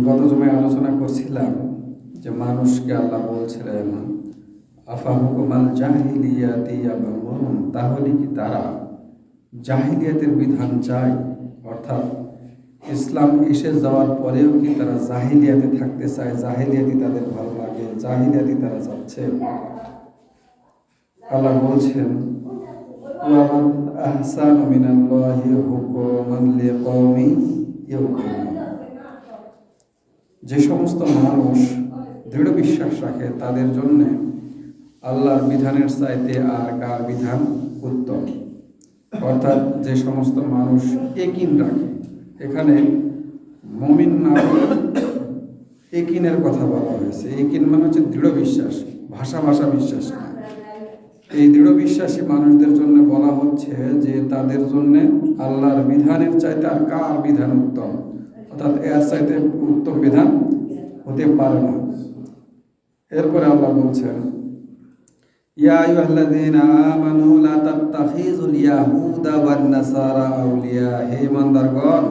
গত জমায় আলোচনা করছিলাম যে মানুষকে আল্লাহ বলছিলেন আফা হুকুমাল জাহিলিয়াতি ইয়াবগুন, তাহলে কি তারা জাহিলিয়াতের বিধান চায়? অর্থাৎ ইসলাম এসে যাওয়ার পরেও কি তারা জাহিলিয়াতে থাকতে চায়? জাহিলিয়াতি তাদের ভালো লাগে, জাহিলিয়াতি তারা চাচ্ছে? আল্লাহ বলছেন ওয়ামান আহসানু মিনাল্লাহি হুকুমান লিকাওমিন ইউকিনুন। যে সমস্ত মানুষ দৃঢ় বিশ্বাস রাখে তাদের জন্য আল্লাহর বিধানের চাইতে আর কার বিধান উত্তম। অর্থাৎ যে সমস্ত মানুষ ইয়াকিন রাখে, এখানে মুমিন না বলে ইয়াকিনের কথা বলা হয়েছে। ইয়াকিন মানে হচ্ছে দৃঢ় বিশ্বাস, ভাষা বিশ্বাস না। এই দৃঢ় বিশ্বাসী মানুষদের জন্য বলা হচ্ছে যে তাদের জন্য আল্লাহর বিধানের চাইতে আর কার বিধান উত্তম, অর্থাৎ এর চাইতে উত্তম বিধান হতে পারে না। এরপরে আল্লাহ বলছেন ইয়া আইয়ুহাল্লাযীনা আমানু লা তাত্তাখিযুল ইয়াহুদা ওয়ান নাসারা আউলিয়া। হে ইমানদারগণ,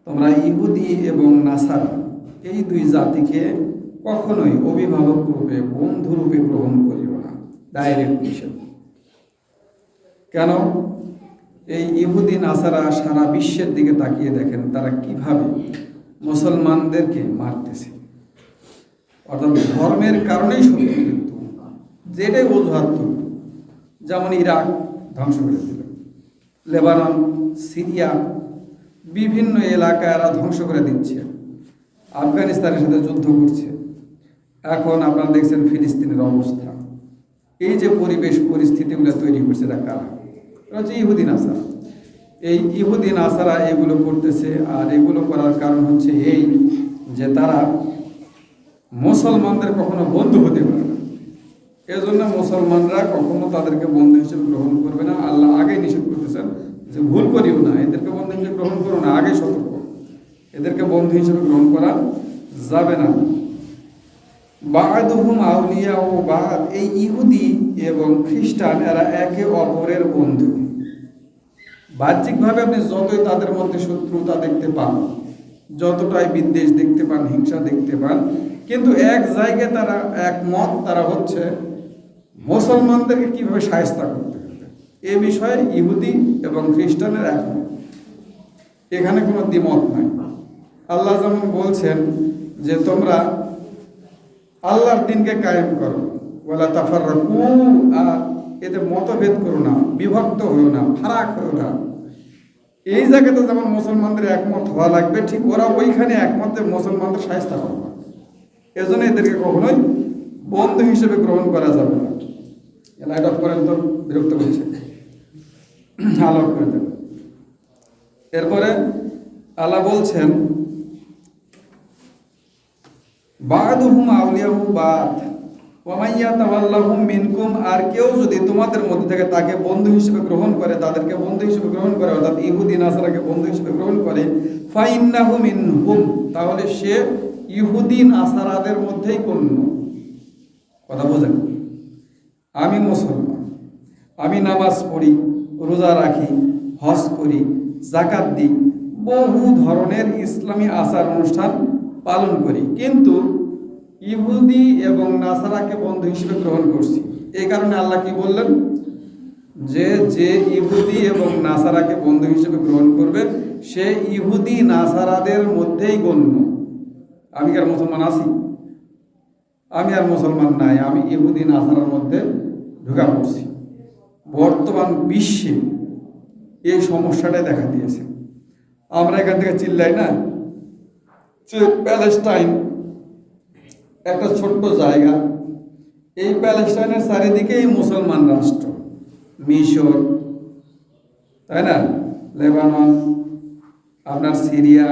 তোমরা ইহুদি এবং নাসারা এই দুই জাতিকে কখনোই অভিভাবক রূপে, বন্ধু রূপে গ্রহণ করিও না। ডাইরেক্ট নিষেধ। কেন? এই ইহুদি নাসারা সারা বিশ্বের দিকে তাকিয়ে দেখেন তারা কিভাবে মুসলমানদেরকে মারতেছে। অর্থাৎ ধর্মের কারণেই শত্রু, কিন্তু যেটাই অজুহাত, যেমন ইরাক ধ্বংস করে দিল, লেবানন, সিরিয়া, বিভিন্ন এলাকায় এরা ধ্বংস করে দিচ্ছে, আফগানিস্তানের সাথে যুদ্ধ করছে। এখন আপনারা দেখছেন ফিলিস্তিনের অবস্থা। এই যে পরিস্থিতিগুলো তৈরি করছে এরা কারা? এরা হচ্ছে ইহুদি নাসারা। এই ইহুদি নাসারা এগুলো করতেছে, আর এগুলো করার কারণ হচ্ছে এই যে তারা মুসলমানদের কখনো বন্ধু হতে পারে না। এজন্য মুসলমানরা কখনো তাদেরকে বন্ধু হিসেবে গ্রহণ করবে না। আল্লাহ আগে নিষেধ করতেছেন যে ভুল করিও না, এদেরকে বন্ধু হিসেবে গ্রহণ করো না। আগে সতর্ক, এদেরকে বন্ধু হিসেবে গ্রহণ করা যাবে না। বা'দুহুম আউলিয়া ও বা'দ, এই ইহুদি এবং খ্রিস্টান এরা একে অপরের বন্ধু। বাহ্যিকভাবে আপনি যতই তাদের মধ্যে শত্রুতা দেখতে পান, যতটাই বিদ্বেষ দেখতে পান, হিংসা দেখতে পান, কিন্তু এক জায়গায় তারা একমত, তারা হচ্ছে মুসলমানদেরকে কিভাবে শায়েস্তা করতে হবে এ বিষয়ে ইহুদি এবং খ্রিস্টানের একমত। এখানে কোনো দ্বিমত নাই। আল্লাহ যেমন বলছেন যে তোমরা আল্লাহর দিনকে কায়েম করো, ওয়ালা তাফাররাকু, আর এতে মতভেদ করো না, বিভক্ত হও না, ফারাক হও না। এই জায়গাতে যেমন মুসলমানদের একমত হওয়া লাগবে, ঠিক ওরা ওইখানে একমত মুসলমানদের শায়েস্তা করবে। এজন্য এদেরকে কখনোই বন্ধু হিসেবে গ্রহণ করা যাবে না। লাইট অফ করেন তো, বিরক্ত করছে, আলোক করে দেন। এরপরে আল্লাহ বলছেন বা'দুহুম আউলিয়াউ বা'দ ওয়া মান ইয়াতাওয়াল্লাহুম মিনকুম, আর কেউ যদি তোমাদের মধ্যে থেকে তাকে বন্ধু হিসেবে গ্রহণ করে, তাদেরকে বন্ধু হিসেবে গ্রহণ করে, অর্থাৎ ইহুদি নাসারাকে বন্ধু হিসেবে গ্রহণ করে, ফাইন্নাহু মিনহুম, তাহলে সে ইহুদি নাসারাদের মধ্যেই গণ্য। কথা বোঝেন? আমি মুসলমান, আমি নামাজ পড়ি, রোজা রাখি, হজ করি, যাকাত দিই, বহু ধরনের ইসলামী আচার অনুষ্ঠান পালন করি, কিন্তু ইহুদি এবং নাসারাকে বন্ধু হিসেবে গ্রহণ করছি। এই কারণে আল্লাহ কি বললেন যে যে ইহুদি এবং নাসারাকে বন্ধু হিসেবে গ্রহণ করবে সে ইহুদি নাসারাদের মধ্যেই গণ্য। আমি কি আর মুসলমান আছি? আমি আর মুসলমান নাই, আমি ইহুদি নাসারার মধ্যে ঢুকা পড়ছি। বর্তমান বিশ্বে এই সমস্যাটাই দেখা দিয়েছে। আমরা এখান থেকে চিল্লাই না যে প্যালেস্টাইন একটা ছোট্ট জায়গা, এই প্যালেস্টাইনের চারিদিকেই মুসলমান রাষ্ট্র, মিশর, তাই না, লেবানন, আপনার সিরিয়া,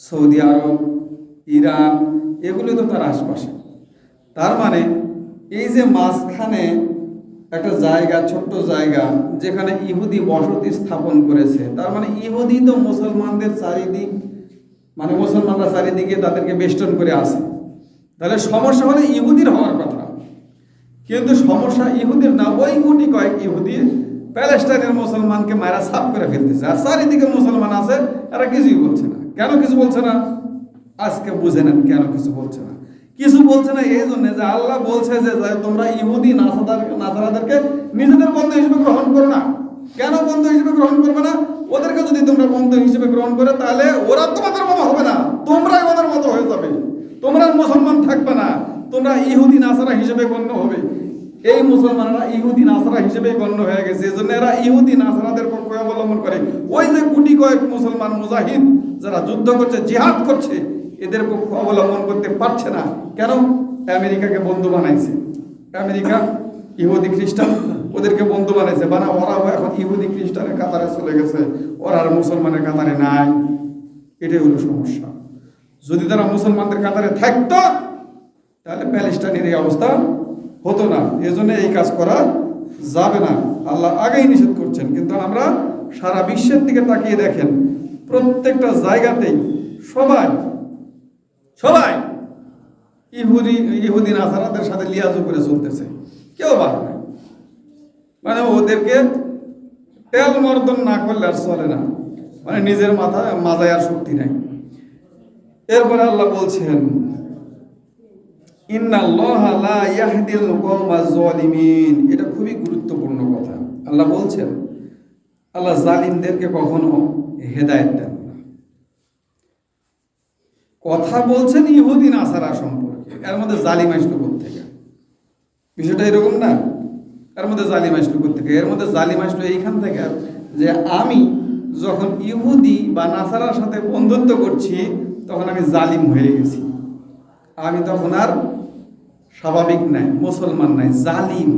সৌদি আরব, ইরান, এগুলো তো তার আশপাশে। তার মানে এই যে মাঝখানে একটা জায়গা, ছোট্ট জায়গা যেখানে ইহুদি বসতি স্থাপন করেছে, তার মানে ইহুদি তো মুসলমানদের চারিদিক, মানে মুসলমানরা চারিদিকে তাদেরকে বেষ্টন করে আসে। তাহলে সমস্যা হলে ইহুদির হওয়ার কথা, কিন্তু সমস্যা ইহুদির না, ওই গুটি কয়েক ইহুদি প্যালেস্টাইনের মুসলমানকে মারা সাফ করে ফেলতেছে, আর চারিদিকে মুসলমান আছে, এরা কিছুই বলছে না। কেন কিছু বলছে না? আজকে বুঝে নেন কেন কিছু বলছে না। কিছু বলছে না এই জন্য যে আল্লাহ বলছে যে তোমরা ইহুদি নাসারাদেরকে নিজেদের বন্ধু হিসেবে গ্রহণ করো না। কেন বন্ধু হিসেবে গ্রহণ করবে না? ওদেরকে যদি তোমরা বন্ধু হিসেবে গ্রহণ করে তাহলে ওরা তোমাদের মতো হবে না, তোমরাই ওদের মতো হয়ে যাবে। তোমরা মুসলমান থাকবে না, তোমরা ইহুদি নাসারা হিসেবে গণ্য হবে। এই মুসলমানরা ইহুদি নাসারা হিসেবে গণ্য হয়ে গেছে, এজন্য এরা ইহুদি নাসারাদের পক্ষ অবলম্বন করে। ওই যে গুটি কয়েক মুসলমান মুজাহিদ যারা যুদ্ধ করছে, জিহাদ করছে, এদের পক্ষ অবলম্বন করতে পারছে না। কেন? আমেরিকাকে বন্ধু বানাইছে। আমেরিকা ইহুদি খ্রিস্টান, ওদেরকে বন্ধু বানাইছে, ওরাও এখন ইহুদি খ্রিস্টানের কাতারে চলে গেছে, ওরা আর মুসলমানের কাতারে নাই। এটাই হলো সমস্যা। যদি তারা মুসলমানদের কাতারে থাকতো তাহলে প্যালেস্টাইনের এই অবস্থা হতো না। এজন্য এই কাজ করা যাবে না, আল্লাহ আগেই নিষেধ করছেন। কিন্তু আমরা সারা বিশ্বের দিকে তাকিয়ে দেখেন, প্রত্যেকটা জায়গাতেই সবাই ইহুদি নাসারাদের সাথে লিয়াজু করে চলতেছে, কেউ বাদ নাই। মানে ওদেরকে তেল মর্দন না করলে আর চলে না, মানে নিজের মাথায় আর শক্তি নাই। এরপরে আল্লাহ বলছেন, ইন্নাল্লাহা লা ইয়াহদিল কওমাজ জালিমিন। এটা খুবই গুরুত্বপূর্ণ কথা। আল্লাহ বলছেন, আল্লাহ জালিমদেরকে কখনো হেদায়েত দেন না। কথা বলছেন ইহুদি নাসারা সম্পর্কে, এর মধ্যে জালিম আসলো কোত্থেকে? বিষয়টা এরকম না। এর মধ্যে জালিম আসলো কোত্থেকে? এর মধ্যে জালিম আসলো এইখান থেকে যে আমি যখন ইহুদি বা নাসারার সাথে বন্ধুত্ব করছি তখন আমি জালিম হয়ে গেছি। আমি তখন আর স্বাভাবিক নাই, মুসলমান নাই, জালিম।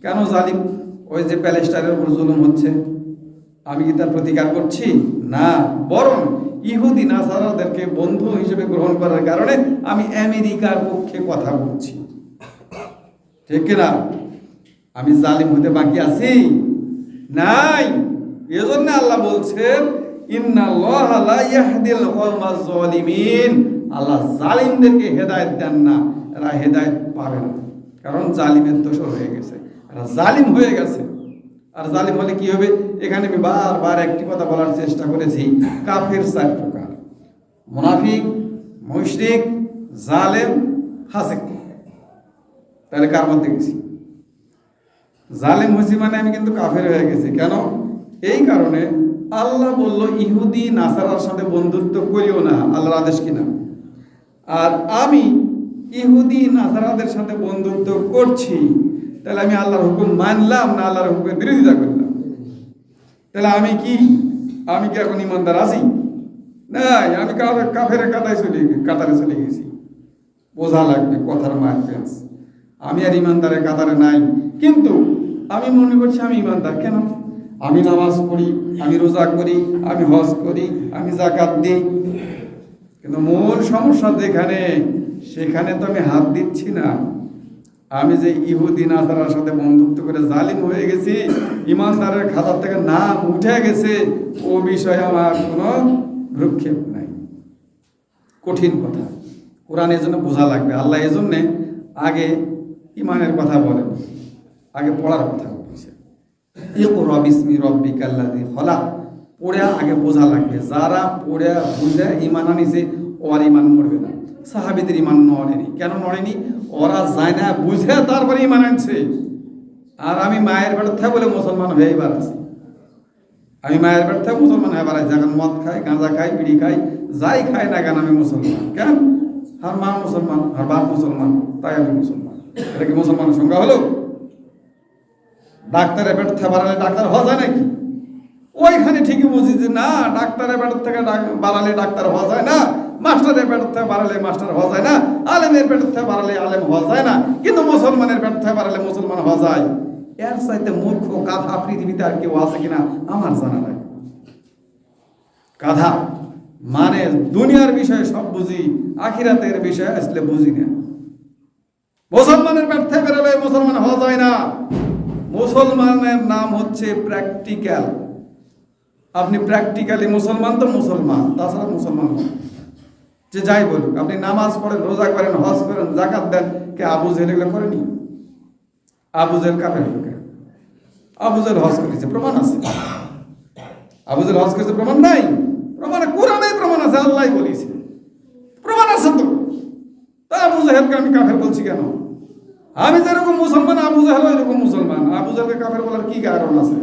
কেন জালিম? ওই যে প্যালেস্টাইনের উপর জুলুম হচ্ছে, আমি কি তার প্রতিকার করছি? না, বরং ইহুদি নাসারাদেরকে বন্ধু হিসেবে গ্রহণ করার কারণে আমি আমেরিকার পক্ষে কথা বলছি, ঠিক কিনা? আমি জালিম হতে বাকি আছি? নাই। এজন্য আল্লাহ বলছেন, ইন্নাল্লাহা লা ইয়াহদিল কওমাজ জালিমিন। আল্লাহ জালিমদেরকে হেদায়েত দেন না, এরা হেদায়েত পাবে না, কারণ জালিমের দোষর হয়ে গেছে, এরা জালিম হয়ে গেছে। আর জালিম হলে কি হবে? এখানে আমি বারবার একটি কথা বলার চেষ্টা করেছি, কাফের 4 প্রকার: মুনাফিক, মুশরিক, জালেম, ফাসিক। তাহলে কার মধ্যে গেছি? জালিম হয়েছি মানে আমি কিন্তু কাফের হয়ে গেছি। কেন? এই কারণে আল্লাহ বলল ইহুদি নাসারার সাথে বন্ধুত্ব করিও না, আল্লাহর আদেশ কিনা। আর আমি ইহুদি নাসারাদের সাথে বন্ধুত্ব করছি, তাহলে আমি আল্লাহর হুকুম মানলাম না আল্লাহর হুকুমের বিরোধিতা করলাম? তাহলে আমি কি এখন ইমানদার আছি? নাই, আমি কাফের কাতারে চলে গেছি। বোঝা লাগবে কথার মার্কেন্স। আমি আর ইমানদারের কাতারে নাই, কিন্তু আমি মনে করছি আমি ইমানদার। কেন? আমি নামাজ পড়ি, আমি রোজা করি, আমি হজ করি, আমি যাকাত দিই, কিন্তু মূল সমস্যা যেখানে, সেখানে তো আমি হাত দিচ্ছি না। আমি যে ইহুদি নাসারার সাথে বন্ধুত্ব করে জালিম হয়ে গেছি, ইমানদারের খাতার থেকে নাম উঠে গেছে, ও বিষয়ে আমার কোনো ভ্রুক্ষেপ নাই। কঠিন কথা, কোরআন এজন্য বোঝা লাগবে। আল্লাহ এজন্য আগে ইমানের কথা বলেন, আগে পড়ার কথা বলেছে। ইকরা বিসমি রাব্বিকাল্লাযী খলাক, পড়ে আগে বোঝা লাগবে। যারা পড়ে বুঝে ইমান আনিছে, ওর ইমান মরবে না। সাহাবীদের ইমান নড়েনি। কেন নড়েনি? ওরা যায় না বুঝে তারপরে ইমান আনছে। আর আমি মায়ের পেটের থেকে বলে মুসলমান হয়ে এবার আছি। আমি মায়ের পেটের থেকে মুসলমান হয়ে বেড়াইছি। এখন মদ খাই, গাঁজা খাই, বিড়ি খাই, যাই খাই না কেন আমি মুসলমান। কেন? আর মা মুসলমান, আর বাপ মুসলমান, তাই আমি মুসলমান। এটা কি মুসলমানের সংজ্ঞা হলো? ডাক্তারের পেট থেকে বাড়ালে ডাক্তার হওয়া যায় নাকি? ওইখানে ঠিকই বুঝি যে না, ডাক্তারের পেটের থেকে বাড়ালে ডাক্তার হওয়া যায় না, মাস্টারের পেটের থেকে বাড়ালে মাস্টার হওয়া যায় না, আলেমের পেটের থেকে বাড়ালে আলেম হওয়া যায় না, কিন্তু মুসলমানের পেট থেকে বাড়ালে মুসলমান হওয়া যায়। এর চাইতে মূর্খ গাধা পৃথিবীতে আর কেউ আছে কিনা আমার জানা নাই। গাধা মানে দুনিয়ার বিষয়ে সব বুঝি, আখিরাতের বিষয়ে আসলে বুঝি না। মুসলমানের পেট থেকে বেরোলে মুসলমান হওয়া যায় না। মুসলমানের নাম হচ্ছে প্র্যাকটিক্যাল। আপনি প্র্যাকটিক্যালি মুসলমান তো মুসলমান, তাছাড়া মুসলমান যে যাই বলুক। আপনি নামাজ পড়েন, রোজা করেন, হজ করেন, যাকাত দেন, কে আবু জেহেল এগুলো করেনি? আবু জেহেল কাফের লোকে, আবু জেহেল হজ করেছে, প্রমাণ আছে। আবু জেহেল হজ করেছে, প্রমাণ নাই? প্রমাণ কোরআনে প্রমাণ আছে, আল্লাহ বলেছে। জাহেলকে আমি কাফের বলছি কেন? আমি যেরকম মুসলমান, আবু জাহেল এরকম মুসলমান। আবু জাহেলকে কাফের বলার কি কারণ আছে?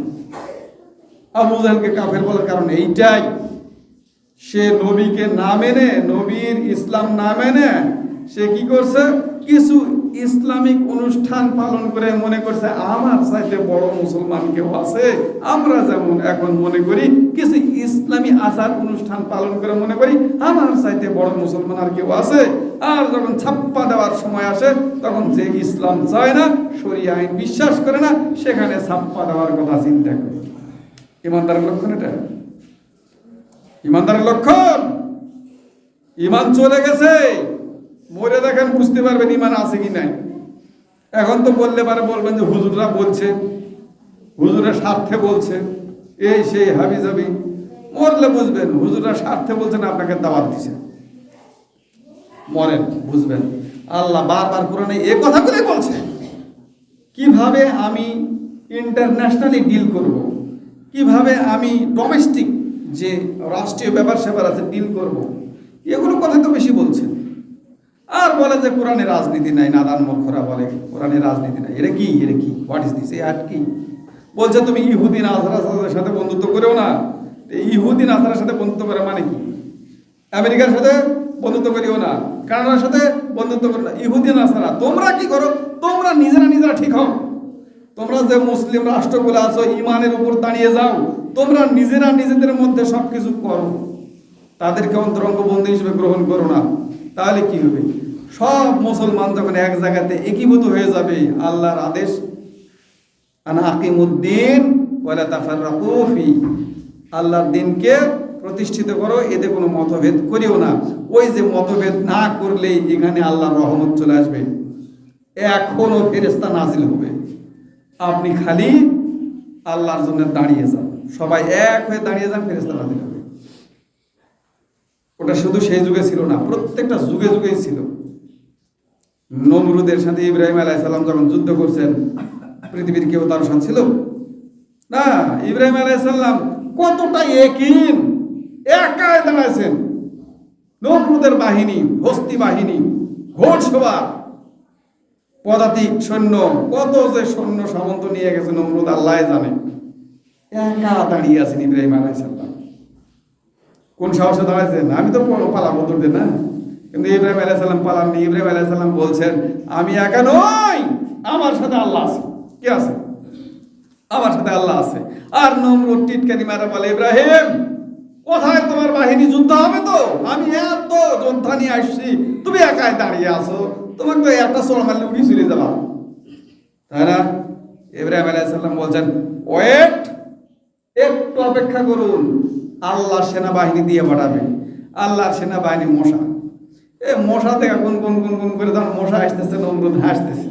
আবু জাহেলকে কাফের বলার কারণ এইটাই, সে নবীকে না মেনে, নবীর ইসলাম না মেনে সে কি করছে, কিছু ইসলামিক অনুষ্ঠান পালন করে মনে করছে আমার চাইতে বড় মুসলমান কেউ আছে। আমরা যেমন এখন মনে করি কিছু ইসলামী আচার অনুষ্ঠান পালন করে মনে করি আমার চাইতে বড় মুসলমান আর কেউ আছে। আর যখন ছাপ্পা দেওয়ার সময় আসে তখন যে ইসলাম চায় না, শরিয়া আইন বিশ্বাস করে না, সেখানে ছাপ্পা দেওয়ার কথা চিন্তা করে। ইমানদারের লক্ষণ এটা, ইমানদারের লক্ষণ। ইমান চলে গেছে, মরে দেখেন বুঝতে পারবেন ইমান আছে কি নাই। এখন তো বললে পারে বলবেন যে হুজুররা বলছে, হুজুরের স্বার্থে বলছে, এই সেই হাবি যাবি। মরলে বুঝবেন হুজুররা স্বার্থে বলছেন, আপনাকে দাওয়াত দিছে। মরেন বুঝবেন। আল্লাহ বারবার কোরআনে এই কথাগুলোই বলছে, কিভাবে আমি ইন্টারন্যাশনালি ডিল করব, কিভাবে আমি ডোমেস্টিক যে রাষ্ট্রীয় ব্যাপার স্যাপার আছে ডিল করব, এগুলো কথা তো বেশি বলছে। আর বলে যে কোরআনে রাজনীতি নাই, নাদান মূর্খরা বলে কোরআনে রাজনীতি নাই। এটা কি, এটা কি, হোয়াট ইজ দিস? আর কি বলছে, তুমি ইহুদি নাসারার সাথে বন্ধুত্ব করেও না। ইহুদি নাসারার সাথে বন্ধুত্ব করে মানে কি? আমেরিকার সাথে বন্ধুত্ব করিও না, কানাডার সাথে বন্ধুত্ব করো না। ইহুদি নাসারা তোমরা কি করো? তোমরা নিজেরা ঠিক হও। তোমরা যে মুসলিম রাষ্ট্রগুলো আছো, ইমানের উপর দাঁড়িয়ে যাও। তোমরা নিজেরা নিজেদের মধ্যে সবকিছু করো, তাদেরকে অন্তরঙ্গ বন্ধু হিসেবে গ্রহণ করো না। তাহলে কি হবে? সব মুসলমান যখন এক জায়গাতে একীভূত হয়ে যাবে, আল্লাহর আদেশ আনা আকিমুদ্দিন ওয়ালা তাফাররাকু ফি, আল্লাহর দ্বীনকে প্রতিষ্ঠিত করো, এতে কোনো মতভেদ করিও না। ওই যে মতভেদ না করলেই এখানে আল্লাহর রহমত চলে আসবে, এখনো ফেরেশতা নাজিল হবে। আপনি খালি আল্লাহর জন্য দাঁড়িয়ে যান, সবাই এক হয়ে দাঁড়িয়ে যান, ফেরেশতা নাজিল হবে। ওটা শুধু সেই যুগে ছিল না, প্রত্যেকটা যুগে যুগেই ছিল। নমরুদের সাথে ইব্রাহিম আলাইহিস সালাম যখন যুদ্ধ করছেন, পৃথিবীর কেউ তার সাথে ছিল না। ইব্রাহিম আলাইহিস সালাম কতটা একিন, একাই দাঁড়াইছেন। নমরুদের বাহিনী, হস্তি বাহিনী, ঘোড়সওয়ার, পদাতিক সৈন্য, কত যে সৈন্য সামন্ত নিয়ে গেছে নমরুদ আল্লাহ জানে। একা দাঁড়িয়ে আছেন ইব্রাহিম আলাইহিস সালাম। কোন সাহসে দাঁড়াইছেন? আমি তো পালাবো দৌড়তে না, কিন্তু ইব্রাহিম আলাইহিস সালাম পালাননি। ইব্রাহিম আলাইহিস সালাম বলছেন, আমি একা নই, আমার সাথে আল্লাহ আছে। কে আছে? আমার সাথে আল্লাহ আছে। আর নমরুদ টিটকারি মারা বলে, ইব্রাহিম কোথায় তোমার বাহিনী, যুদ্ধ হবে তো? আমি এত যোদ্ধা নিয়ে আসছি, তুমি একাই দাঁড়িয়ে আছো, তোমাকে তো একটা চড় মারলে উঠি চলে যাবা, তাই না? ইব্রাহিম আলাইহিস সালাম বলছেন, ওয়েট, একটু অপেক্ষা করুন, আল্লাহ সেনাবাহিনী দিয়ে পাঠাবে। আল্লাহর সেনাবাহিনী মশা, মশা থেকে গুন গুন গুন গুন করে যখন মশা আসতেছে, নমরুদ হাসতেছে।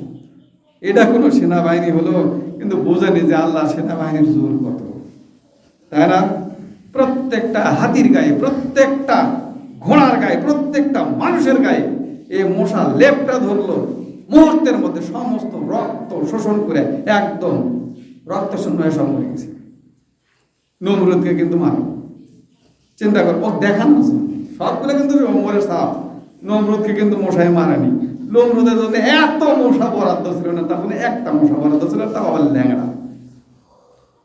এটা কোনো সেনাবাহিনী হলো? কিন্তু বোঝেনি যে আল্লাহর সেনাবাহিনীর জোর কত, তাই না? প্রত্যেকটা হাতির গায়ে, প্রত্যেকটা ঘোড়ার গায়ে, প্রত্যেকটা মানুষের গায়ে এই মশা লেপটা ধরলো, মুহূর্তের মধ্যে সমস্ত রক্ত শোষণ করে একদম রক্ত শূন্য হয়ে সব মরে গেছে। নমরুদকে কিন্তু মারো, চিন্তা কর, ও দেখানো সবগুলো কিন্তু ওমরের সাপ। নমরুদকে কিন্তু মশায় মারেনি। নমরুদের জন্য এত মশা বরাদ্দ ছিল না, তার জন্য একটা মশা বরাদ্দ ছিল, তা আবার ল্যাংড়া।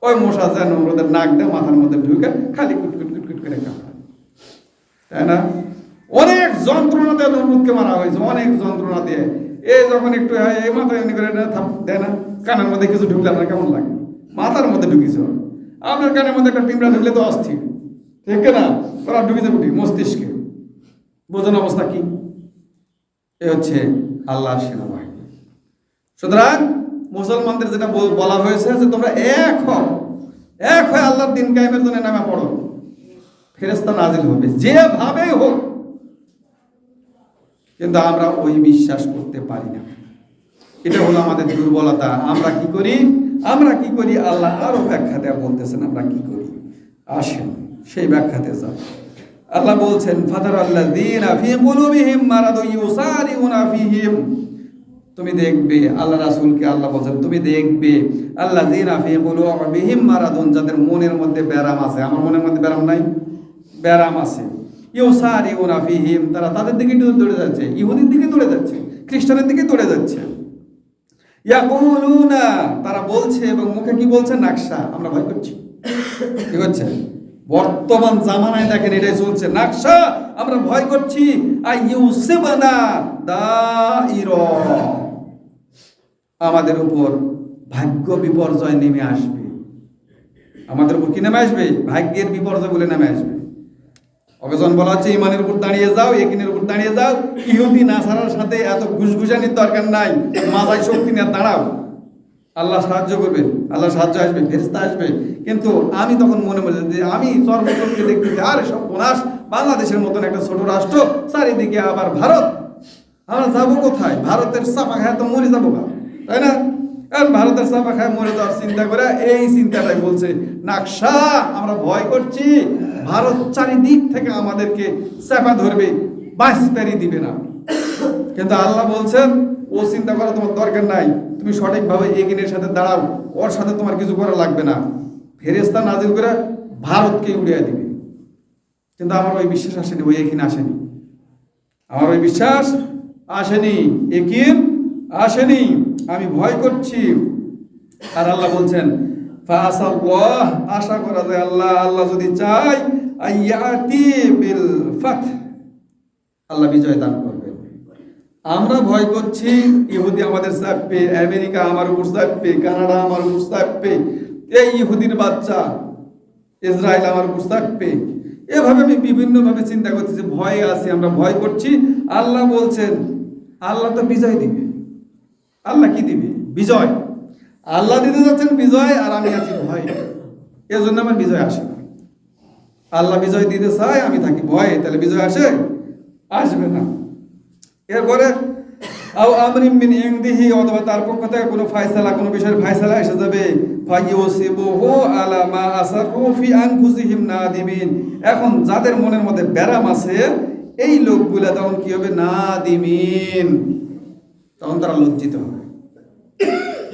ওই মশা যায় নমরুদের নাক দিয়ে মাথার মধ্যে ঢুকে খালি কুটকুট কুটকুট করে কামড়ায়, তাই না? অনেক যন্ত্রণা দিয়ে নমরুদকে মারা হয়েছে, অনেক যন্ত্রণা দিয়ে। এই যখন একটু এই মাথায় এমনি করে দেয় না, কানের মধ্যে কিছু ঢুকলে আপনার কেমন লাগে? মাথার মধ্যে ঢুকিয়েছে, আপনার কানের মধ্যে একটা পিঁপড়া ঢুকলে তো অস্থির, ঠিক না? ওরা ঢুকেছে বুঝি মস্তিষ্কে, বোঝানো অবস্থা কি? এ হচ্ছে আল্লাহর সেনাবাহিনী। সুতরাং মুসলমানদের যেটা বলা হয়েছে যে তোমরা এক হও, এক হয়ে আল্লাহর দ্বীন কায়েমের জন্য নামে পড়ো, ফেরেশতা নাজিল হবে যেভাবেই হোক। কিন্তু আমরা ওই বিশ্বাস করতে পারি না, এটা হলো আমাদের দুর্বলতা। আমরা কি করি? আল্লাহ আরো ব্যাখ্যা দেয়া বলতেছেন, আমরা কি করি? আসেন সেই ব্যাখ্যাতে যাও। আল্লাহ বলছেন, ফাতারাল্লাযীনা ফী কুলুবিহিম মারাদুন ইউসারিউনা ফীহিম, তুমি দেখবে, আল্লাহ রাসূলকে আল্লাহ বলছেন তুমি দেখবে, আল্লাযীনা ফী কুলুবিহিম মারাদুন, যাদের মনের মধ্যে ব্যারাম আছে। আমার মনের মধ্যে ব্যারাম নাই, ব্যারাম আছে। ইউসারিউনা ফীহিম, তারা তাদের দিকে দৌড়ে যাচ্ছে, ইহুদির দিকে দৌড়ে যাচ্ছে, খ্রিস্টানের দিকে দৌড়ে যাচ্ছে। ইয়াকুলুনা, তারা বলছে এবং মুখে কি বলছে? নাকশা, আমরা ভয় করছি। কি হচ্ছে বর্তমান জামানায়? দেখেন এটাই চলছে, নাকশা, আমরা ভয় করছি। আইয়ুসিবানা দাইরা, আমাদের উপর ভাগ্য বিপর্যয় নেমে আসবে। আমাদের উপর কি নেমে আসবে? ভাগ্যের বিপর্যয় বলে নেমে আসবে। অগজন বলা হচ্ছে ইমানের উপর দাঁড়িয়ে যাও, একিনের উপর দাঁড়িয়ে যাও। ইহুদি নাসারার সাথে এত ঘুষঘুষানির দরকার নাই, মাজায় শক্তি নিয়ে দাঁড়াও, আল্লাহ সাহায্য করবে, আল্লাহ সাহায্য আসবে, ফেরেশতা আসবে। কিন্তু আমি তখন মনে মনে যে আমি চর্মচক্ষে দেখতেছি, আরে সব বোনাস, বাংলাদেশের মতন একটা ছোট রাষ্ট্র, চারিদিকে আবার ভারত, আমরা যাবো কোথায়? ভারতের চাপা খায় তো মরে যাবো, তাই না? কারণ ভারতের চাপা খায় মরে যাওয়ার চিন্তা করে এই চিন্তাটাই বলছে নাকশা, আমরা ভয় করছি ভারত চারিদিক থেকে আমাদেরকে চাপা ধরবে, বাঁচপারি দিবে না। কিন্তু আল্লাহ বলছেন ও চিন্তা করা তোমার দরকার নাই, তুমি সঠিকভাবে এগিনের সাথে দাঁড়াও, ওর সাথে তোমার কিছু করা লাগবে না, ফেরেশতা নাজিল করে ভারতকে উড়িয়ে দিবে। কিন্তু আমার ওই বিশ্বাস আসেনি, ওই একিন আসেনি, আমার ওই বিশ্বাস আসেনি, একিন আসেনি, আমি ভয় করছি। আর আল্লাহ বলছেন ফাসাল্লাহ, আশা করা যায় আল্লাহ যদি চায় আইয়াতি বিল ফাত, আল্লাহ বিজয় দান করবেন। আমরা ভয় করছি ইহুদি আমাদের চাপবে, আমেরিকা আমার উপর চাপবে, কানাডা আমার উপর চাপবে, এই ইহুদির বাচ্চা ইসরায়েল আমার উপর চাপবে। এভাবে আমি বিভিন্নভাবে চিন্তা করতেছি, ভয়ে আছি, আমরা ভয় করছি। আল্লাহ বলছেন আল্লাহ তো বিজয় দিবে। আল্লাহ কি দিবে? বিজয়। আল্লাহ দিতে যাচ্ছেন বিজয়, আর আমি আছি ভয়, এজন্য আমার বিজয় আসে না। আল্লাহ বিজয় দিতে চায়, আমি থাকি ভয়ে, তাহলে বিজয় আসে? আসবে না। এরপরে আও আমরিন মিন ইনদিহি, অথবা তার পক্ষ থেকে কোনো ফায়সালা, কোনো বিষয়ের ফায়সালা এসে যাবে। ফায়ুসিবুহু আলা মা আসাররু ফি আনফুসিহিম নাদিমিন, এখন যাদের মনের মধ্যে ব্যারাম আছে এই লোকগুলা তখন কি হবে? নাদিমিন, তখন তারা লজ্জিত হবে।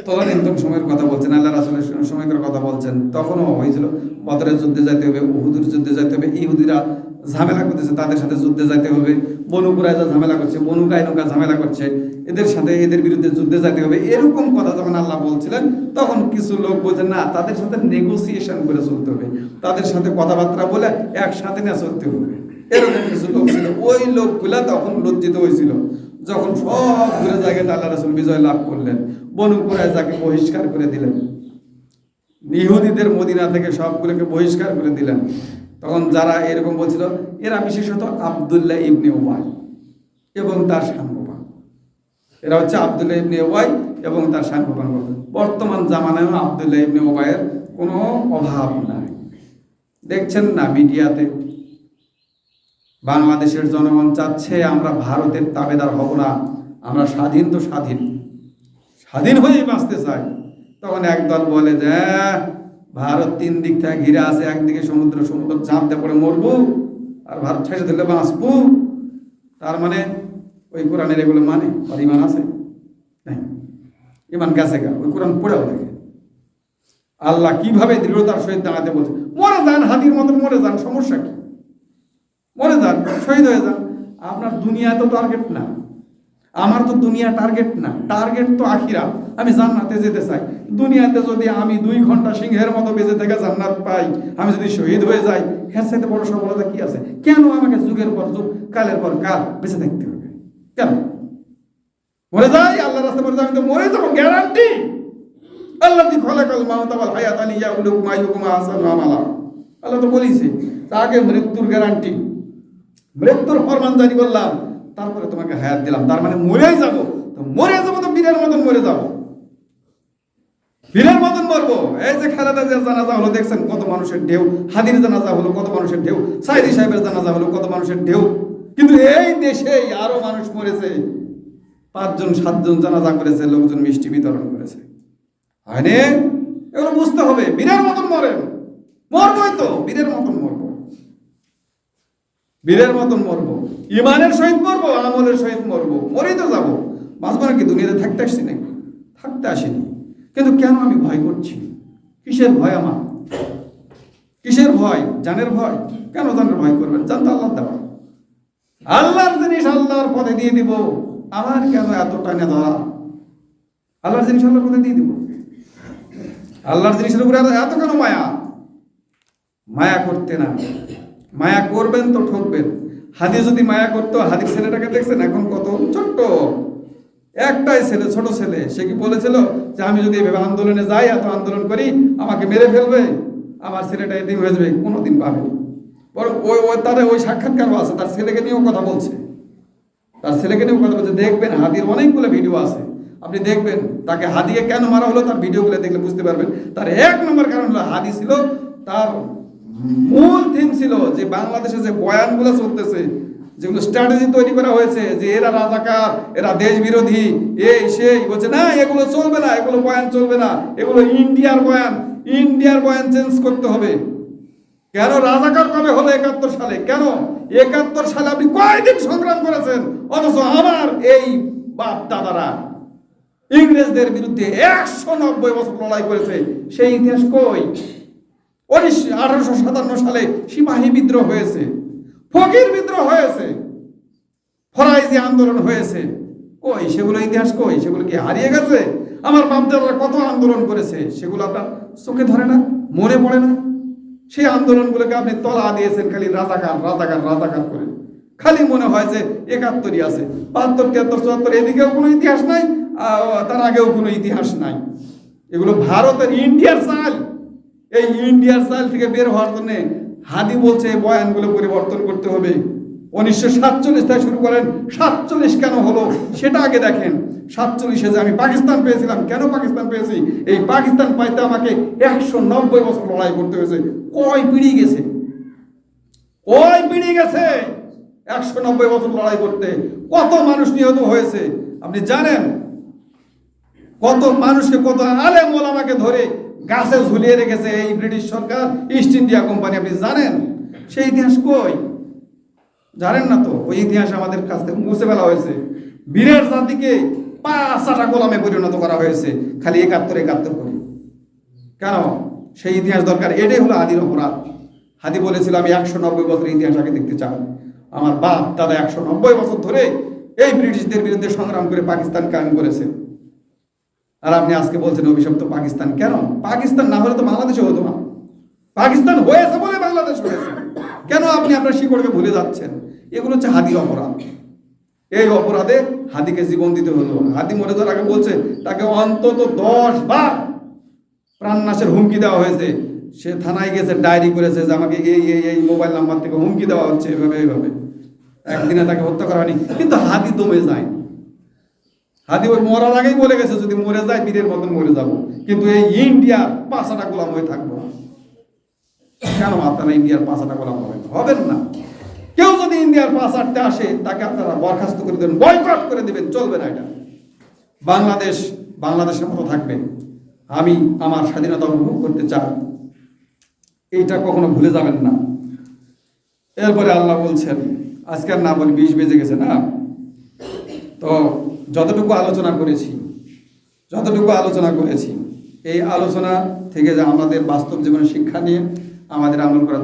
তদানীন্তন সময়ের কথা বলছেন, আল্লাহ রাসূলের সময়কার কথা বলছেন। তখনও হয়েছিল বদরের যুদ্ধে যেতে হবে, উহুদের যুদ্ধে যেতে হবে, ইহুদিরা ঝামেলা করতেছে, তাদের সাথে যুদ্ধে যেতে হবে। বনু কুরাইজা ঝামেলা করছে, বনু কায়নুকা ঝামেলা করছে, এদের সাথে এদের বিরুদ্ধে যুদ্ধে যেতে হবে। এরকম কথা যখন আল্লাহ বলছিলেন, তখন কিছু লোক বলছেন না, তাদের সাথে নেগোসিয়েশন করে চলতে হবে, তাদের সাথে কথাবার্তা বলে একসাথে না চলতে হবে। এরকম কিছু লোক ছিল, ওই লোকগুলা তখন লজ্জিত হয়েছিল যখন সবগুলো জায়গায় আল্লাহ রাসূল বিজয় লাভ করলেন, বনু কুরাইজাকে বহিষ্কার করে দিলেন, ইহুদিদের মদিনা থেকে সবগুলোকে বহিষ্কার করে দিলেন। তখন যারা এরকম বলছিল, এরা বিশেষত আব্দুল্লাহ ইবনে উবাই এবং তার সাংবাদিক, এরা হচ্ছে আব্দুল্লাহ ইবনে উবাই এবং তার সাংবাদিক। বর্তমান জামানায় আব্দুল্লাহ ইবনে উবাইয়ের কোনো অভাব নাই। দেখছেন না মিডিয়াতে, বাংলাদেশের জনগণ চাচ্ছে আমরা ভারতের তাবেদার হব না, আমরা স্বাধীন তো স্বাধীন, স্বাধীন হয়েই বাঁচতে চাই। তখন একদল বলে যে ভারত তিন দিক থেকে ঘিরে আছে, একদিকে সমুদ্র, সমুদ্র ঝাঁপতে পড়ে মরবো, আর ভারত ছেড়ে দিলে বাঁচবো। তার মানে ওই কোরআনের এগুলো মানে আর ইমান আছে? নাই, ইমান গেছে গা। ওই কোরআন পড়েও দেখে আল্লাহ কিভাবে দৃঢ়তার সহিত দাঁড়াতে বলছে, মরে যান, হাতির মতন মরে যান, সমস্যা কি? মরে যান, শহীদ হয়ে যান। আপনার দুনিয়া তো টার্গেট না, আমার তো দুনিয়া টার্গেট না, টার্গেট তো আখিরাত। আমি জান্নাতে যেতে চাই। দুনিয়াতে যদি আমি 2 ঘন্টা সিংহের মতো বেঁচে থেকে জান্নাত পাই, আমি যদি শহীদ হয়ে যাই, এর চাইতে বড় সফলতা কি আছে? কেন আমাকে যুগের পর যুগ, কালের পর কাল বেঁচে থাকতে হবে? কেন? মরে যাই, আল্লাহ রাস্তায় মরে যাই, আমি তো মরে যাবো, গ্যারান্টি। আল্লাযী খালাকাল মাউতা ওয়াল হায়াতা লিয়াবলুকুম আইয়ুকুম আহসানু আমালা, আল্লাহ তো বলেছে আগে মৃত্যুর গ্যারান্টি, মৃত্যুর ফরমান জারি করলাম, তারপরে তোমাকে হায়াত দিলাম। তার মানে মরেই যাবো, তো মরে যাবো তো বীরের মতন মরে যাবো, বীরের মতন মরবো। এই যে খালেদা জিয়ার জানাজা হলো, দেখছেন কত মানুষের ঢেউ, হাদির জানাজা হলো কত মানুষের ঢেউ, সাইদি সাহেবের জানাজা হলো কত মানুষের ঢেউ। কিন্তু এই দেশেই আরো মানুষ মরেছে, 5 জন 7 জন জানাজা করেছে, লোকজন মিষ্টি বিতরণ করেছে, হয়নি? এগুলো বুঝতে হবে। বীরের মতন মরেন, মরবই তো, বীরের মতন মরবো, বীরের মতন মরবো, ইমানের সহিত মরবো, আমলের সহিত মরবো, মরেই তো যাবো। বাঁচবো নাকি? দুনিয়াতে থাকতে আসছি নাকি? থাকতে আসিনি। কিন্তু কেন আমি ভয় করছি? কিসের ভয় আমার? কিসের ভয়? জানের ভয়। কেন জানের ভয় করবেন? জান তো আল্লাহ দেওয়া, আল্লাহর জিনিস আল্লাহর পথে দিয়ে দিয়ে দিব, আমার কেন এত টানে ধরা? আল্লাহর জিনিস আল্লাহর মধ্যে দিয়ে দিব। আল্লাহর জিনিসের উপরে এত কেন মায়া? মায়া করতে না, মায়া করবেন তো ঠকবেন। হাদি যদি মায়া করতো, হাদির ছেলেটাকে দেখছেন এখন কত ছোট্ট, একটাই ছেলে, ছোট ছেলে। সে কি বলেছিল যে আমি যদি এভাবে আন্দোলনে যাই, এত আন্দোলন করি, আমাকে মেরে ফেলবে, আমার ছেলেটা এদিন হয়ে যাবে? কোনোদিন পাবেনি। বরং তার ওই সাক্ষাৎকারও আছে, তার ছেলেকে নিয়েও কথা বলছে, তার ছেলেকে নিয়েও কথা বলছে। দেখবেন হাদির অনেকগুলো ভিডিও আছে, আপনি দেখবেন তাকে হাদিয়ে কেন মারা হলো, তার ভিডিওগুলো দেখলে বুঝতে পারবেন। তার এক নম্বর কারণ হলো হাদি ছিল তার মূল থিম ছিল যে বাংলাদেশে যে বয়ানগুলো চলতেছে, যেগুলো স্ট্র্যাটেজি তৈরি করা হয়েছে যে এরা রাজাকার, এরা দেশ বিরোধী, এই সেই, বলছে না এগুলো চলবে না, এগুলো বয়ান চলবে না, এগুলো ইন্ডিয়ার বয়ান, ইন্ডিয়ার বয়ান চেঞ্জ করতে হবে। কেন রাজাকার কবে হলো? 71 সালে। কেন 71 সালে আপনি কয়দিন সংগ্রাম করেছেন? অথচ আমার এই বাপ দাদারা ইংরেজদের বিরুদ্ধে 190 বছর লড়াই করেছে, সেই ইতিহাস কই? 1857 সালে সিপাহী বিদ্রোহ হয়েছে, ফকির বিদ্রোহ হয়েছে, ফরাইজি আন্দোলন হয়েছে, কই সেগুলো ইতিহাস? কই সেগুলো? কি হারিয়ে গেছে? আমার বাপদাদারা কত আন্দোলন করেছে, সেগুলো আপনার চোখে ধরে না, মনে পড়ে না? সেই আন্দোলনগুলোকে আপনি তলা দিয়েছেন খালি রাজাকার রাজাকার রাজাকার করে। খালি মনে হয় যে 71ই আছে, 72, 73, 74 এদিকেও কোনো ইতিহাস নাই, তার আগেও কোনো ইতিহাস নাই। এগুলো ভারতের, ইন্ডিয়ার চাল। এই ইন্ডিয়ার চাল থেকে বের হওয়ার জন্য হাদি বলছে এই বয়ানগুলো পরিবর্তন করতে হবে। 1947 থেকে শুরু করেন, 47 কেন হলো সেটা আগে দেখেন। 47-এ যে আমি পাকিস্তান পেয়েছিলাম, কেন পাকিস্তান পেয়েছি? এই পাকিস্তান পাইতে আমাকে 190 বছর লড়াই করতে হয়েছে। কয় পিড়ি গেছে, কয় পিড়ি গেছে 190 বছর লড়াই করতে? কত মানুষ নিহত হয়েছে আপনি জানেন? কত মানুষকে, কত আলেম ওলামাকে ধরে গাছে ঝুলিয়ে রেখেছে এই ব্রিটিশ সরকার, ইস্ট ইন্ডিয়া কোম্পানি, আপনি জানেন? সেই ইতিহাস কই? জানেন না তো। ওই ইতিহাস আমাদের কাছ থেকে মুছে ফেলা হয়েছে। বীরের জাতিকে 5টা গোলামে পরিণত করা হয়েছে খালি 71 করে। কেন? সেই ইতিহাস দরকার। এটাই হলো হাদির অপরাধ। হাদি বলেছিল আমি 190 বছরের ইতিহাস আগে দেখতে চাই। আমার বাপ দাদা 190 বছর ধরে এই ব্রিটিশদের বিরুদ্ধে সংগ্রাম করে পাকিস্তান কায়েম করেছে, আর আপনি আজকে বলছেন অভিশপ্ত পাকিস্তান। কেন? পাকিস্তান না হলে তো বাংলাদেশে হতো না। পাকিস্তান হয়েছে বলে বাংলাদেশ হয়েছে। কেন আপনি আপনার শিকড়কে ভুলে যাচ্ছেন? এগুলো হচ্ছে হাদির অপরাধ। এই অপরাধে হাদিকে জীবন দিতে হলো। হাদি মরে যাওয়ার আগে বলছে তাকে অন্তত 10 বার প্রাণনাশের হুমকি দেওয়া হয়েছে। সে থানায় গেছে, ডায়েরি করেছে যে আমাকে এই মোবাইল নাম্বার থেকে হুমকি দেওয়া হচ্ছে, এভাবে এইভাবে। একদিনে তাকে হত্যা করা হয়নি, কিন্তু হাদি দমে যায়নি। হাদি ওই মরার আগেই বলে গেছে যদি মরে যায় বীরের মতন মরে যাব, কিন্তু এই ইন্ডিয়ার 5টা গোলাম হয়ে থাকবো না। কেন আপনারা ইন্ডিয়ার 5টা গোলাম হবেন না? কেউ যদি ইন্ডিয়ার 5-8টা আসে তাকে আপনারা বরখাস্ত করে দেবেন, বয়কট করে দেবেন, চলবে না এটা। বাংলাদেশ বাংলাদেশের মতো থাকবে। আমি আমার স্বাধীনতা উপভোগ করতে চাই, এইটা কখনো ভুলে যাবেন না। এরপরে আল্লাহ বলছেন, আজকে আর না বলি, 20 বেজে গেছে না? তো যতটুকু আলোচনা করেছি এই আলোচনা থেকে যে আমাদের বাস্তব জীবনে শিক্ষা নিয়ে আমাদের আমল করা